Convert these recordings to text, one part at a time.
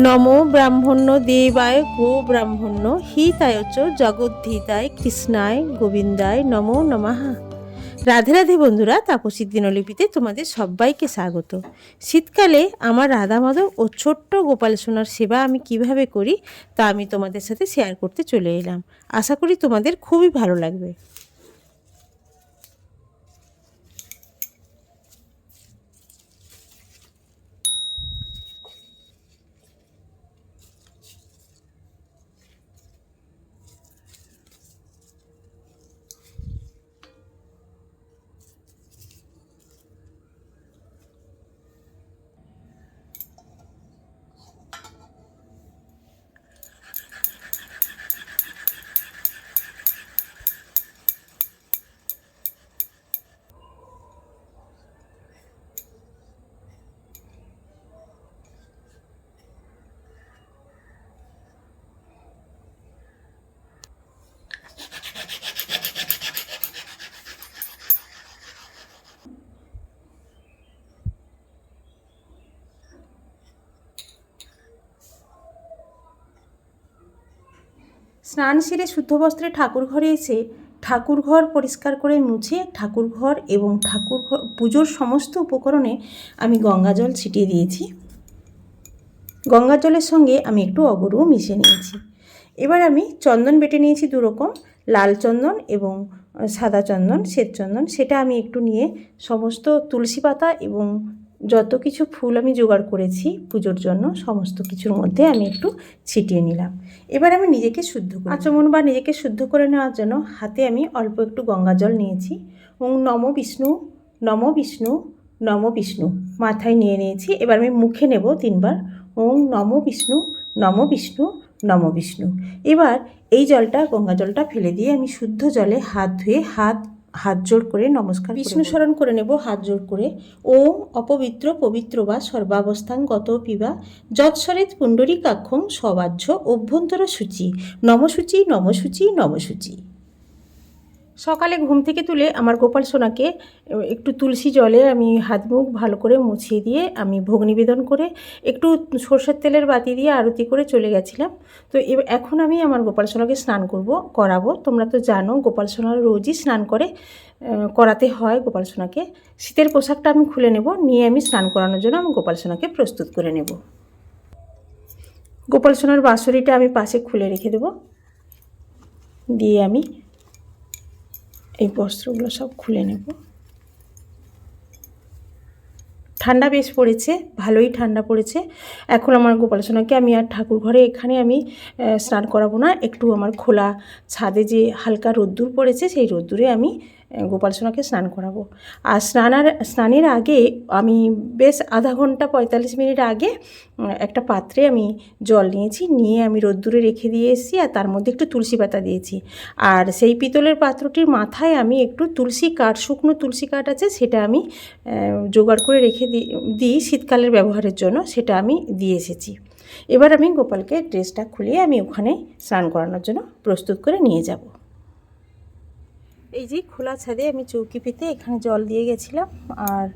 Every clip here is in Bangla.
নমো ব্রাহ্মণ্য দেবায় গো ব্রাহ্মণ্য হিতায় চ জগদ্ধিতায় কৃষ্ণায় গোবিন্দায় নমো নমঃ। রাধে রাধে বন্ধুরা, তাপসীর দিনলিপিতে তোমাদের সবাইকে স্বাগত। শীতকালে আমার রাধা মাধব ও ছোট্ট গোপাল সোনার সেবা আমি কিভাবে করি তা আমি তোমাদের সাথে শেয়ার করতে চলে এলাম। আশা করি তোমাদের খুবই ভালো লাগবে। স্নান সেরে শুদ্ধ বস্ত্রে ঠাকুর ঘরে এসে ঠাকুর ঘর পরিষ্কার করে মুছে ঠাকুর ঘর এবং ঠাকুর ঘর পুজোর সমস্ত উপকরণে আমি গঙ্গা জল ছিটিয়ে দিয়েছি। গঙ্গা জলের সঙ্গে আমি একটু অগরুও মিশিয়ে নিয়েছি। এবার আমি চন্দন বেটে নিয়েছি দুরকম, লাল চন্দন এবং সাদা চন্দন, শ্বেত চন্দন। সেটা আমি একটু নিয়ে সমস্ত তুলসী পাতা এবং যত কিছু ফুল আমি জোগাড় করেছি পুজোর জন্য সমস্ত কিছুর মধ্যে আমি একটু ছিটিয়ে নিলাম। এবার আমি নিজেকে শুদ্ধ আচমন বা নিজেকে শুদ্ধ করে নেওয়ার জন্য হাতে আমি অল্প একটু গঙ্গা জল নিয়েছি। ওং নম বিষ্ণু, নম বিষ্ণু, নম বিষ্ণু মাথায় নিয়ে নিয়েছি। এবার আমি মুখে নেব 3 বার, ওং নম বিষ্ণু, নম বিষ্ণু, নম বিষ্ণু। এবার এই জলটা, গঙ্গা জলটা ফেলে দিয়ে আমি শুদ্ধ জলে হাত ধুয়ে হাত জোড় করে নমস্কার বিষ্ণু স্মরণ করে নেব হাত জোড় করে। ওম অপবিত্র পবিত্র বা সর্বাবস্থান গত পিবা যৎসরেত পুণ্ডরীকাক্ষং সবাহ্য অভ্যন্তর সূচি নমসূচি নমসূচি নমসূচি। সকালে ঘুম থেকে তুলে আমার গোপাল সোনাকে একটু তুলসী জলে আমি হাত মুখ ভালো করে মুছিয়ে দিয়ে আমি ভোগ নিবেদন করে একটু সর্ষের তেলের বাতি দিয়ে আরতি করে চলে গেছিলাম। তো এখন আমি আমার গোপাল সোনাকে স্নান করাবো। তোমরা তো জানো গোপাল সোনার রোজই স্নান করাতে হয় গোপাল সোনাকে। শীতের পোশাকটা আমি খুলে নেব, নিয়ে আমি স্নান করানোর জন্য আমি গোপাল সোনাকে প্রস্তুত করে নেব। গোপাল সোনার বাঁশরিটা আমি পাশে খুলে রেখে দেব, দিয়ে আমি এই বস্ত্রগুলো সব খুলে নেব। ঠান্ডা বেশ পড়েছে, ভালোই ঠান্ডা পড়েছে। এখন আমার গোপাল সোনাকে আমি আর ঠাকুর ঘরে এখানে আমি স্নান করাবো না। একটু আমার খোলা ছাদে যে হালকা রোদ্দুর পড়েছে সেই রোদ্দুরে আমি গোপাল সোনাকে স্নান করাবো। আর স্নানের আগে আমি বেশ আধা ঘন্টা 45 মিনিট আগে একটা পাত্রে আমি জল নিয়েছি, নিয়ে আমি রোদ্দুরে রেখে দিয়ে এসেছি। আর তার মধ্যে একটু তুলসী পাতা দিয়েছি। আর সেই পিতলের পাত্রটির মাথায় আমি একটু তুলসী কাঠ, শুকনো তুলসী কাঠ আছে, সেটা আমি জোগাড় করে রেখে দিই শীতকালের ব্যবহারের জন্য, সেটা আমি দিয়ে এসেছি। এবার আমি গোপালকে ড্রেসটা খুলিয়ে আমি ওখানে স্নান করানোর জন্য প্রস্তুত করে নিয়ে যাব। এই যে খোলা ছাদে আমি চৌকি পেতে এখানে জল দিয়ে গেছিলাম, আর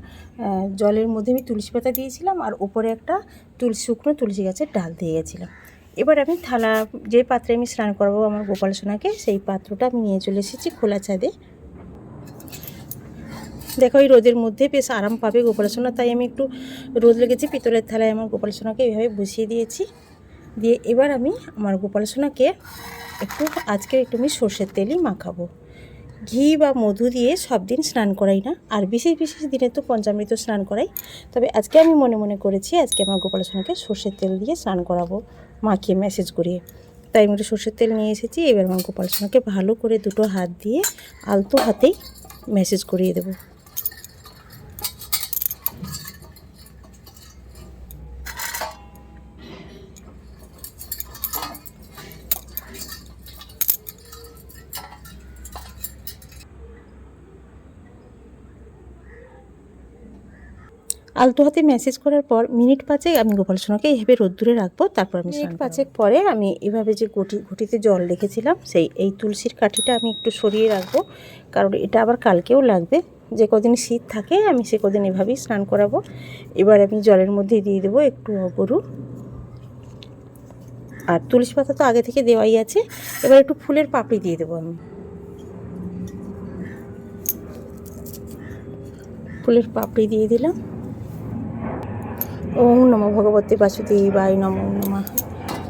জলের মধ্যে আমি তুলসী পাতা দিয়েছিলাম, আর ওপরে একটা শুকনো তুলসী গাছের ডাল দিয়ে গেছিলাম। এবার আমি থালা, যে পাত্রে আমি স্নান করাবো আমার গোপাল সোনাকে, সেই পাত্রটা আমি নিয়ে চলে এসেছি খোলা ছাদে। দেখো এই রোদের মধ্যে বেশ আরাম পাবে গোপাল সোনা, তাই আমি একটু রোদ লেগেছে পিতলের থালায় আমার গোপাল সোনাকে এইভাবে বসিয়ে দিয়েছি। দিয়ে এবার আমি আমার গোপাল সোনাকে আজকে একটু আমি সর্ষের তেলই মাখাবো। ঘি বা মধু দিয়ে সব দিন স্নান করাই না, আর বিশেষ বিশেষ দিনে তো পঞ্চামৃত স্নান করাই। তবে আজকে আমি মনে মনে করেছি আজকে আমার গোপাল সোনাকে সর্ষের তেল দিয়ে স্নান করাবো, মাখিয়ে ম্যাসেজ করিয়ে। তাই আমি একটু সর্ষের তেল নিয়ে এসেছি। এবার আমার গোপাল সোনাকে ভালো করে দুটো হাত দিয়ে আলতো হাতেই ম্যাসেজ করিয়ে দেবো। আলতো হাতে ম্যাসেজ করার পর মিনিট 5 আমি গোপাল সোনাকে এইভাবে রোদ্দুরে রাখবো। তারপর আমি মিনিট 5 পরে আমি এভাবে যে ঘটিতে জল রেখেছিলাম এই তুলসীর কাঠিটা আমি একটু সরিয়ে রাখবো, কারণ এটা আবার কালকেও লাগবে। যে কদিন শীত থাকে আমি সে কদিন এভাবেই স্নান করাবো। এবার আমি জলের মধ্যে দিয়ে দেবো একটু অগরু, আর তুলসী পাতা তো আগে থেকে দেওয়াই আছে। এবার একটু ফুলের পাপড়ি দিয়ে দেবো আমি। ফুলের পাপড়ি দিয়ে দিলাম। ওম নমো ভগবতে বাসুদেবায় নমো নমঃ।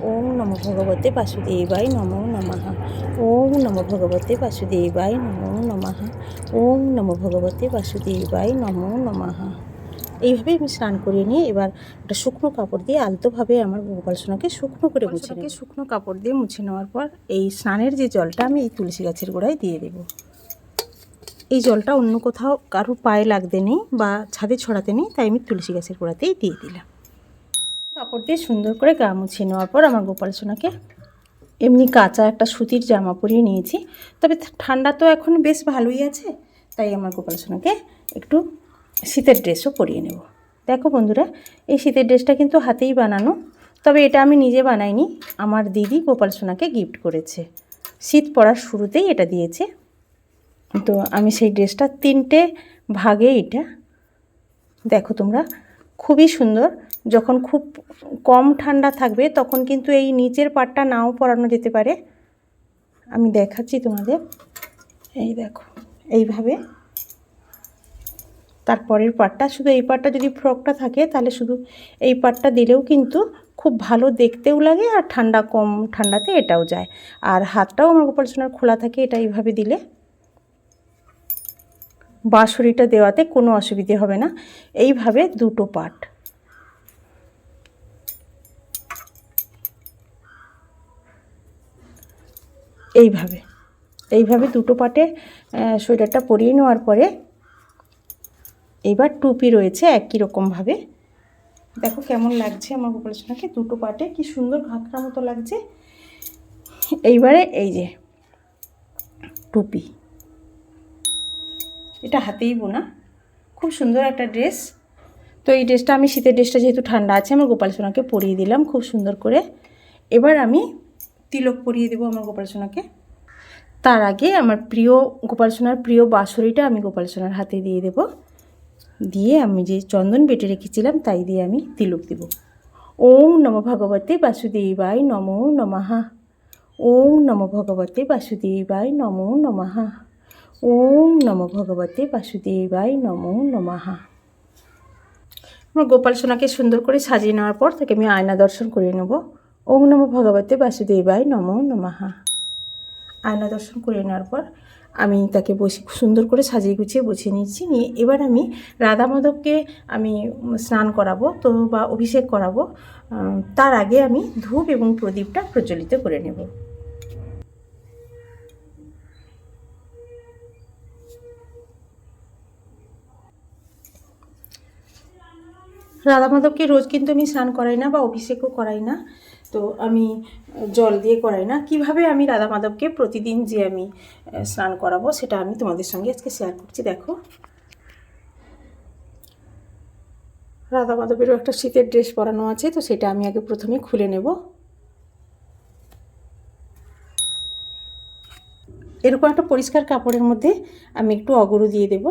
ওম নমো ভগবতে বাসুদেবায় নমো নমঃ। ওম নমো ভগবতে বাসুদেবায় নমো নমঃ। ওম নমো ভগবতে বাসুদেবায় নমো নমঃ। এইভাবে আমি স্নান করিয়ে নিয়ে এবার একটা শুকনো কাপড় দিয়ে আলতোভাবে আমার গোপাল সোনাকে শুকনো করে মুছে নেব। শুকনো কাপড় দিয়ে মুছে নেওয়ার পর এই স্নানের যে জলটা আমি এই তুলসী গাছের গোড়ায় দিয়ে দেব। এই জলটা অন্য কোথাও কারোর পায়ে লাগতে নেই বা ছাদে ছড়াতে নেই, তাই আমি তুলসী গাছের গোড়াতেই দিয়ে দিলাম। কাপড় দিয়ে সুন্দর করে গা মুছিয়ে নেওয়ার পর আমার গোপাল সোনাকে এমনি কাঁচা একটা সুতির জামা পরিয়ে নিয়েছি। তবে ঠান্ডা তো এখন বেশ ভালোই আছে, তাই আমার গোপাল সোনাকে একটু শীতের ড্রেসও পরিয়ে নেব। দেখো বন্ধুরা, এই শীতের ড্রেসটা কিন্তু হাতেই বানানো, তবে এটা আমি নিজে বানাইনি, আমার দিদি গোপাল সোনাকে গিফট করেছে। শীত পড়ার শুরুতেই এটা দিয়েছে, তো আমি সেই ড্রেসটা 3টে ভাগে এটা দেখো তোমরা, খুবই সুন্দর। যখন খুব কম ঠান্ডা থাকবে তখন কিন্তু এই নিচের পাটটা নাও পরানো যেতে পারে। আমি দেখাচ্ছি তোমাদের, এই দেখো এইভাবে। তারপরের পাটটা, শুধু এই পাটটা যদি ফ্রকটা থাকে তাহলে শুধু এই পাটটা দিলেও কিন্তু খুব ভালো দেখতেও লাগে, আর ঠান্ডা কম ঠান্ডাতে এটাও যায়। আর হাতটাও আমার গোপাল সোনার খোলা থাকে এটা এইভাবে দিলে। বাঁশরিটা দেওয়াতে কোনো অসুবিধে হবে না। এইভাবে 2টো পাট, এইভাবে 2টো পাটে সোয়েটারটা পরিয়ে নেওয়ার পরে এইবার টুপি রয়েছে একই রকমভাবে। দেখো কেমন লাগছে আমার গোপাল সোনাকে 2টো পাটে, কি সুন্দর ঘাগরা মতো লাগছে। এইবারে এই যে টুপি, এটা হাতেই বোনা, খুব সুন্দর একটা ড্রেস। তো এই ড্রেসটা আমি, শীতের ড্রেসটা যেহেতু ঠান্ডা আছে, আমার গোপাল সোনাকে পরিয়ে দিলাম খুব সুন্দর করে। এবার আমি তিলক পরিয়ে দেবো আমার গোপাল সোনাকে। তার আগে আমার প্রিয় গোপাল সোনার প্রিয় বাঁশরিটা আমি গোপাল সোনার হাতে দিয়ে দেব। দিয়ে আমি যে চন্দন বেটে রেখেছিলাম তাই দিয়ে আমি তিলক দেব। ওম নমো ভগবতে বাসুদেবায় নমো নমঃ। ওম নমো ভগবতে বাসুদেবায় নমো নমঃ। ওম নমো ভগবতে বাসুদেবায় নমো নমঃ। আমার গোপাল সোনাকে সুন্দর করে সাজিয়ে নেওয়ার পর তাকে আমি আয়না দর্শন করে নেব। ওম নমো ভগবতে বাসুদেবায় নমো নমঃ। আয়না দর্শন করে নেওয়ার পর আমি তাকে সুন্দর করে সাজিয়ে গুছিয়ে বসিয়ে নিচ্ছি। নিয়ে এবার আমি রাধা মাধবকে আমি স্নান করাবো তো বা অভিষেক করাবো। তার আগে আমি ধূপ এবং প্রদীপটা প্রজ্বলিত করে নেব। রাধা মাধবকে রোজ কিন্তু আমি স্নান করাই না বা অভিষেকও করাই না, তো আমি জল দিয়ে করাই না। কিভাবে আমি রাধা মাধবকে প্রতিদিন যে আমি স্নান করাবো সেটা আমি তোমাদের সঙ্গে আজকে শেয়ার করছি। দেখো, রাধা মাধবেরও একটা শীতের ড্রেস পরানো আছে, তো সেটা আমি আগে প্রথমে খুলে নেব। এরকম একটা পরিষ্কার কাপড়ের মধ্যে আমি একটু অগরু দিয়ে দেব।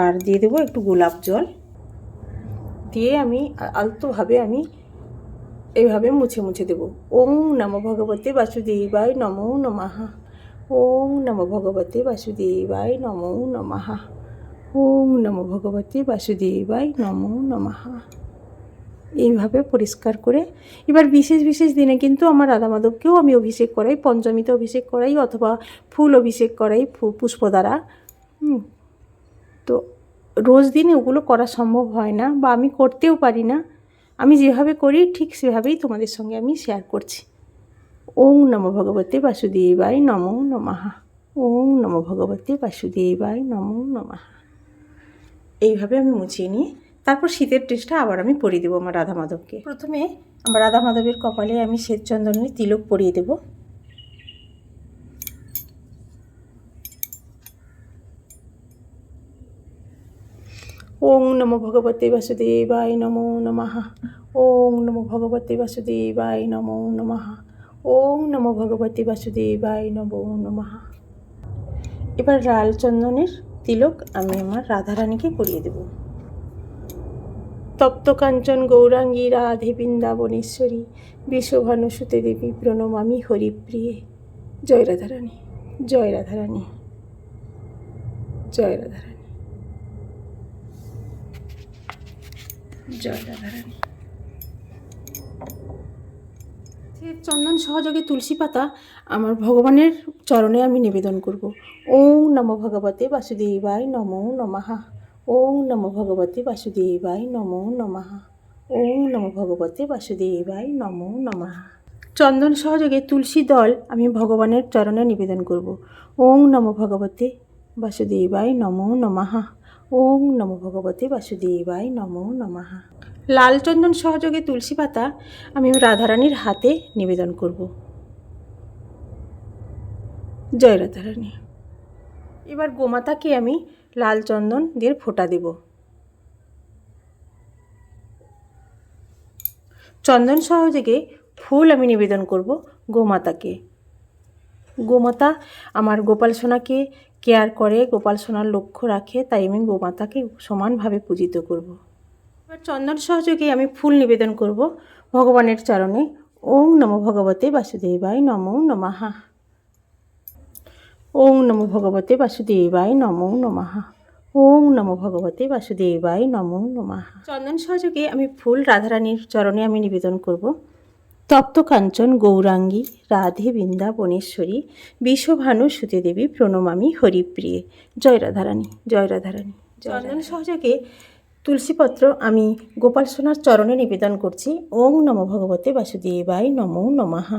আর দিয়ে দেবো একটু গোলাপ জল, দিয়ে আমি আলতোভাবে আমি এইভাবে মুছে মুছে দেব। ওম নমো ভগবতে বাসুদেবায় নমো নমঃ। ওম নমো ভগবতে বাসুদেবায় নমো নমঃ। ওম নমো ভগবতে বাসুদেবায় নমো নমঃ। এইভাবে পরিষ্কার করে এবার বিশেষ বিশেষ দিনে কিন্তু আমার রাধা মাধবকেও আমি অভিষেক করাই, পঞ্চমীতে অভিষেক করাই অথবা ফুল অভিষেক করাই পুষ্প দ্বারা। তো রোজ দিনে ওগুলো করা সম্ভব হয় না বা আমি করতেও পারি না। আমি যেভাবে করি ঠিক সেভাবেই তোমাদের সঙ্গে আমি শেয়ার করছি। ওম নমো ভগবতে বাসুদেবায় নমো নমঃ। ওম নমো ভগবতে বাসুদেবায় নমো নমঃ। এইভাবে আমি মুছিয়ে নিয়ে তারপর শীতের ড্রেসটা আবার আমি পরিয়ে দেবো আমার রাধা মাধবকে। প্রথমে আমার রাধা মাধবের কপালে আমি শ্বেত চন্দনের তিলক পরিয়ে দেব। ওম নমো ভগবতে বাসুদেবায় নমো নমঃ। ওম নমো ভগবতে বাসুদেবায় নমো নমঃ। ওম নমো ভগবতে বাসুদেবায় নমো নমঃ। এবার লাল চন্দনের তিলক আমি আমার রাধারানীকে পরিয়ে দেব। তপ্ত কাঞ্চন গৌরাঙ্গী রাধে বৃন্দাবনেশ্বরী বিশ্বভানুসুতে দেবী প্রণমামি হরিপ্রিয়ে। জয় রাধারানী, জয় রাধারানী, জয় রাধারানী, জয় রাধারানী। চন্দন সহযোগে তুলসী পাতা আমার ভগবানের চরণে আমি নিবেদন করব। ওং নমো ভগবতে বাসুদেবায় নমো নমঃ। ওং নমো ভগবতে বাসুদেবায় নমো নমঃ। ওং নমো ভগবতে বাসুদেবায় নমো নমঃ। চন্দন সহযোগে তুলসী দল আমি ভগবানের চরণে নিবেদন করব। ওং নমো ভগবতে বাসুদেবায় নমো নমঃ। ওং নমো ভগবতে বাসুদেবায় নমো নমঃ। লাল চন্দন সহযোগে তুলসী পাতা আমি রাধারানীর হাতে নিবেদন করব। জয় রাধারানী। এবার গোমাতাকে আমি লাল চন্দন দিয়ে ফোঁটা দেব। চন্দন সহযোগে ফুল আমি নিবেদন করব গোমাতাকে। গোমাতা আমার গোপাল সোনাকে কেয়ার করে, গোপাল সোনার লক্ষ্য রাখে, তাই আমি গোমাতাকে সমানভাবে পূজিত করব। এবার চন্দন সহযোগে আমি ফুল নিবেদন করব ভগবানের চরণে। ওং নমো ভগবতে বাসুদেবায় নমো নমঃ। ওং নমো ভগবতে বাসুদেবায় নমো নমঃ। ওং নমো ভগবতে বাসুদেবায় নমো নমঃ। চন্দন সহযোগে আমি ফুল রাধারানীর চরণে আমি নিবেদন করব। তপ্ত কাঞ্চন গৌরাঙ্গী রাধে বৃন্দাবনেশ্বরী বিশ্বভানুসুতে দেবী প্রণমামি হরিপ্রিয়ে। জয় রাধারানী, জয় রাধারানী। চন্দন সহযোগে তুলসীপত্র আমি গোপাল সোনার চরণে নিবেদন করছি। ওং নমো ভগবতে বাসুদেবায় নমো নমঃ।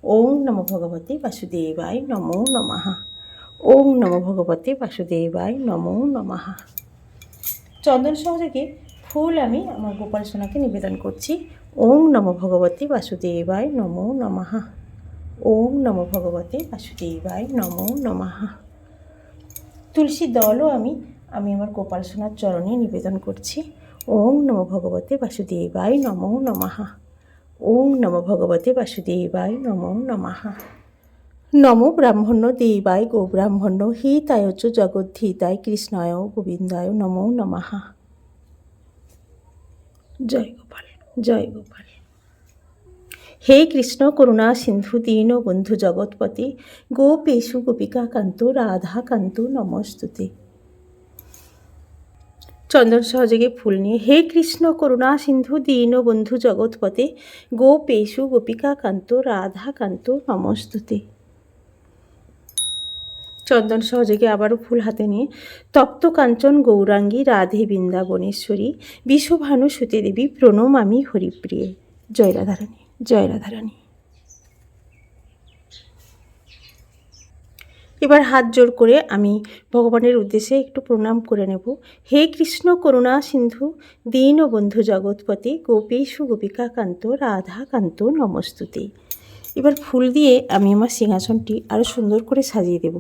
ওং নমো ভগবতে বাসুদেবায় নমো নমঃ। ওং নমো ভগবতে বাসুদেবায় নমো নমঃ। চন্দন সহযোগে ফুল আমি আমার গোপাল সোনাকে নিবেদন করছি। ওং নমো ভগবতে বাসুদেবায় নমো নমঃ। ওং নমো ভগবতে বাসুদেবায় নমো নমঃ। তুলসী দলও আমি আমার গোপাল সোনার চরণে নিবেদন করছি। ওং নমো ভগবতে বাসুদেবায় নমো নমঃ। ওং নমো ভগবতে বাসুদেবায় নমো নমঃ। নমো ব্রাহ্মণ্য দেবায় গো ব্রাহ্মণ্য হিতায় চ জগদ্ধিতায় কৃষ্ণায় গোবিন্দায় নমো নমঃ। জয় গোপাল, জয় গোপাল। হে কৃষ্ণ করুণা সিন্ধু দীন বন্ধু জগৎপতি গোপেশু গোপিকা কান্ত রাধা কান্ত নমস্তুতে। চন্দন সহযোগে ফুল নিয়ে হে কৃষ্ণ করুণা সিন্ধু দীন বন্ধু জগৎপতে গোপেশু গোপিকা কান্ত রাধা কান্ত নমস্তুতে। চন্দন সহযোগে আবারও ফুল হাতে নিয়ে তপ্ত কাঞ্চন গৌরাঙ্গী রাধে বৃন্দাবনেশ্বরী বিশ্বভানুসুতে দেবী প্রণমামি হরিপ্রিয়ে। জয় রাধারানী, জয় রাধারানী। এবার হাত জোড় করে আমি ভগবানের উদ্দেশ্যে একটু প্রণাম করে নেব। হে কৃষ্ণ করুণা সিন্ধু দীন বন্ধু জগৎপতি গোপেশু গোপিকা কান্ত রাধা কান্ত নমস্তুতে। এবার ফুল দিয়ে আমি আমার সিংহাসনটি আরও সুন্দর করে সাজিয়ে দেব।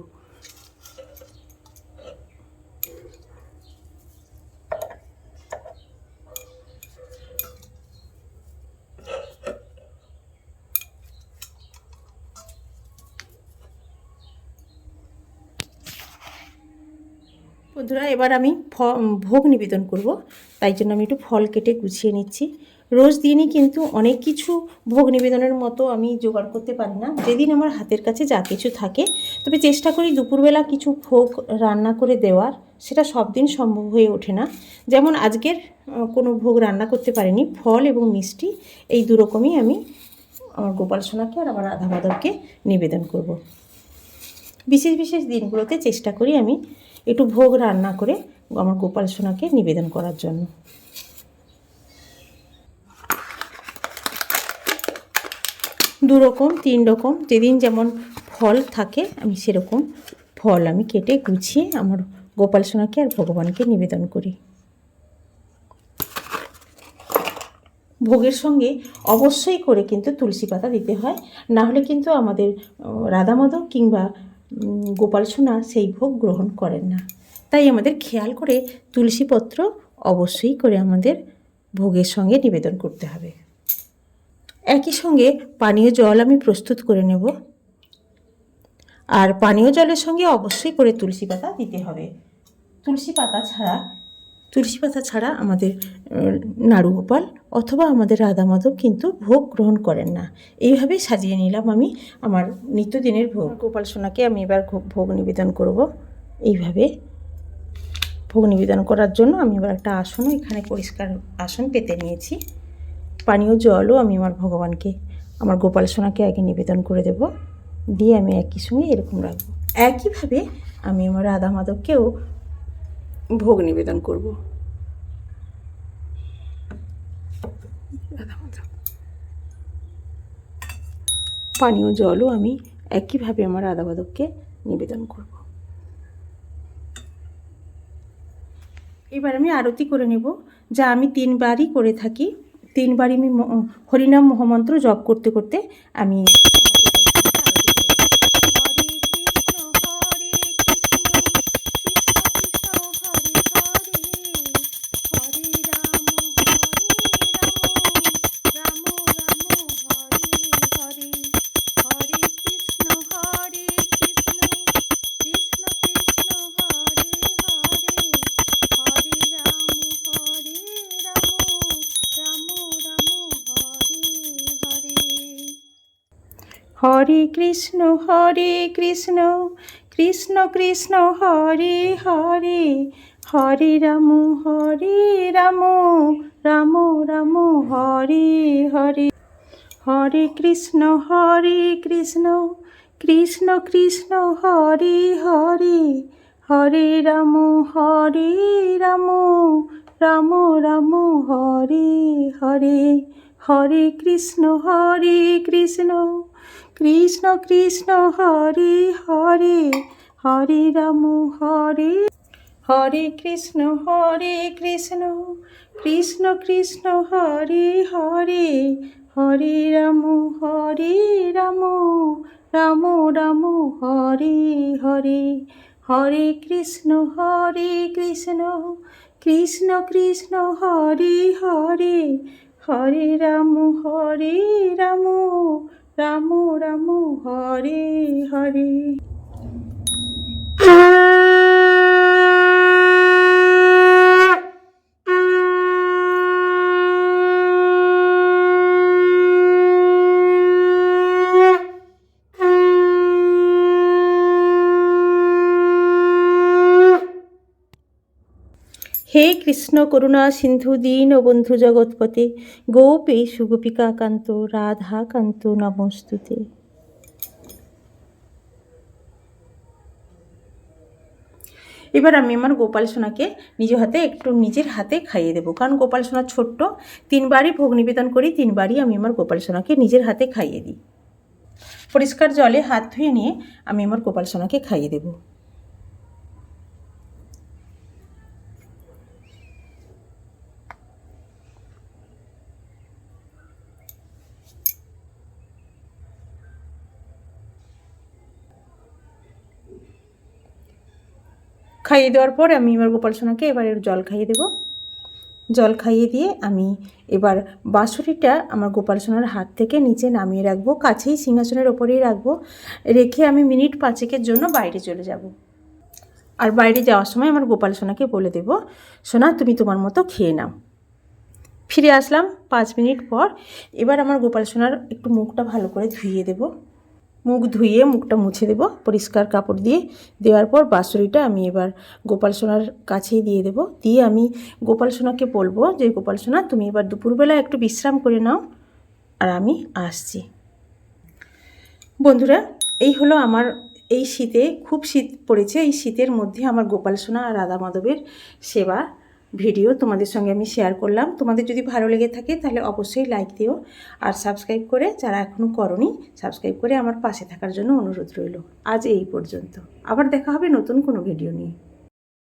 বন্ধুরা, এবার আমি ভোগ নিবেদন করব, তাই জন্য আমি একটু ফল কেটে গুছিয়ে নিচ্ছি। রোজ দিনই কিন্তু অনেক কিছু ভোগ নিবেদনের মতো আমি জোগাড় করতে পারি না, যেদিন আমার হাতের কাছে যা কিছু থাকে, তবে চেষ্টা করি দুপুরবেলা কিছু ভোগ রান্না করে দেওয়ার। সেটা সব দিন সম্ভব হয়ে ওঠে না। যেমন আজকের কোনো ভোগ রান্না করতে পারিনি, ফল এবং মিষ্টি এই দুরকমই আমি আমার গোপাল সোনাকে আর আমার রাধা মাধবকে নিবেদন করব। বিশেষ বিশেষ দিনগুলোতে চেষ্টা করি আমি একটু ভোগ রান্না করে আমার গোপাল সোনাকে নিবেদন করার জন্য। দু রকম, তিন রকম, যেদিন যেমন ফল থাকে আমি সেরকম ফল আমি কেটে গুছিয়ে আমার গোপাল সোনাকে আর ভগবানকে নিবেদন করি। ভোগের সঙ্গে অবশ্যই করে কিন্তু তুলসী পাতা দিতে হয়, না হলে কিন্তু আমাদের রাধা মাধব কিংবা গোপাল সোনা সেই ভোগ গ্রহণ করেন না। তাই আমাদের খেয়াল করে তুলসীপত্র অবশ্যই করে আমাদের ভোগের সঙ্গে নিবেদন করতে হবে। একই সঙ্গে পানীয় জল আমি প্রস্তুত করে নেব, আর পানীয় জলের সঙ্গে অবশ্যই করে তুলসী পাতা দিতে হবে। তুলসী পাতা ছাড়া আমাদের নাড়ুগোপাল অথবা আমাদের রাধা মাধব কিন্তু ভোগ গ্রহণ করেন না। এইভাবে সাজিয়ে নিলাম আমি আমার নিত্যদিনের ভোগ। গোপাল সোনাকে আমি এবার ভোগ নিবেদন করব। এইভাবে ভোগ নিবেদন করার জন্য আমি এবার একটা আসনও এখানে পরিষ্কার আসন পেতে নিয়েছি। পানীয় জলও আমি আমার ভগবানকে, আমার গোপাল সোনাকে আগে নিবেদন করে দেব, দিয়ে আমি একই সঙ্গে এরকম রাখবো। একইভাবে আমি আমার রাধা মাধবকেও ভোগ নিবেদন করব। পানীয় জলও আমি একইভাবে আমার রাধা মাধবকে নিবেদন করব। এবার আমি আরতি করে নেব, যা আমি 3 বারই করে থাকি। 3 বারই আমি হরিনাম মহামন্ত্র জপ করতে করতে আমি হরে কৃষ্ণ কৃষ্ণ কৃষ্ণ হরে হরে, হরে রাম রাম রাম হরে হরে, হরে কৃষ্ণ কৃষ্ণ কৃষ্ণ হরে হরে, হরে রাম রাম রাম হরে হরে, হরে কৃষ্ণ কৃষ্ণ কৃষ্ণ হরে হরে, হরে রাম হরে কৃষ্ণ কৃষ্ণ কৃষ্ণ হরে হরে, হরে রাম রাম হরে হরে, হরে কৃষ্ণ কৃষ্ণ কৃষ্ণ হরে হরে, হরে রাম রাম হরে হরে। হে কৃষ্ণ করুণা সিন্ধু দীন বন্ধু জগৎপতে, গোপেশু গোপিকাকান্ত রাধাকান্ত নমস্তুতে। এবার আমি আমার গোপাল সোনাকে নিজের হাতে খাইয়ে দেবো, কারণ গোপাল সোনা ছোট্ট। 3 বারই ভোগ নিবেদন করি, 3 বারই আমি আমার গোপাল সোনাকে নিজের হাতে খাইয়ে দিই। পরিষ্কার জলে হাত ধুয়ে নিয়ে আমি আমার গোপাল সোনাকে খাইয়ে দেবো। খাইয়ে দেওয়ার পর আমি এবার গোপাল সোনাকে এবার জল খাইয়ে দেব। জল খাইয়ে দিয়ে আমি এবার বাঁশরিটা আমার গোপাল সোনার হাত থেকে নিচে নামিয়ে রাখবো, কাছেই সিংহাসনের ওপরেই রাখবো। রেখে আমি মিনিট 5 জন্য বাইরে চলে যাব। আর বাইরে যাওয়ার সময় আমার গোপাল সোনাকে বলে দেব, সোনা তুমি তোমার মতো খেয়ে নাও। ফিরে আসলাম 5 মিনিট পর। এবার আমার গোপাল সোনার একটু মুখটা ভালো করে ধুইয়ে দেব। মুখ ধুইয়ে মুখটা মুছে দেব পরিষ্কার কাপড় দিয়ে। দেওয়ার পর বাঁশরিটা আমি এবার গোপাল সোনার কাছেই দিয়ে দেব। দিয়ে আমি গোপাল সোনাকে বলবো যে গোপাল সোনা তুমি এবার দুপুরবেলা একটু বিশ্রাম করে নাও, আর আমি আসছি। বন্ধুরা, এই হলো আমার এই শীতে, খুব শীত পড়েছে, এই শীতের মধ্যে আমার গোপাল সোনা আর রাধা মাধবের সেবা ভিডিও তোমাদের সঙ্গে আমি শেয়ার করলাম। তোমাদের যদি ভালো লেগে থাকে তাহলে অবশ্যই লাইক দিও, আর সাবস্ক্রাইব করে, যারা এখনও করনি সাবস্ক্রাইব করে আমার পাশে থাকার জন্য অনুরোধ রইল। আজ এই পর্যন্ত, আবার দেখা হবে নতুন কোনো ভিডিও নিয়ে।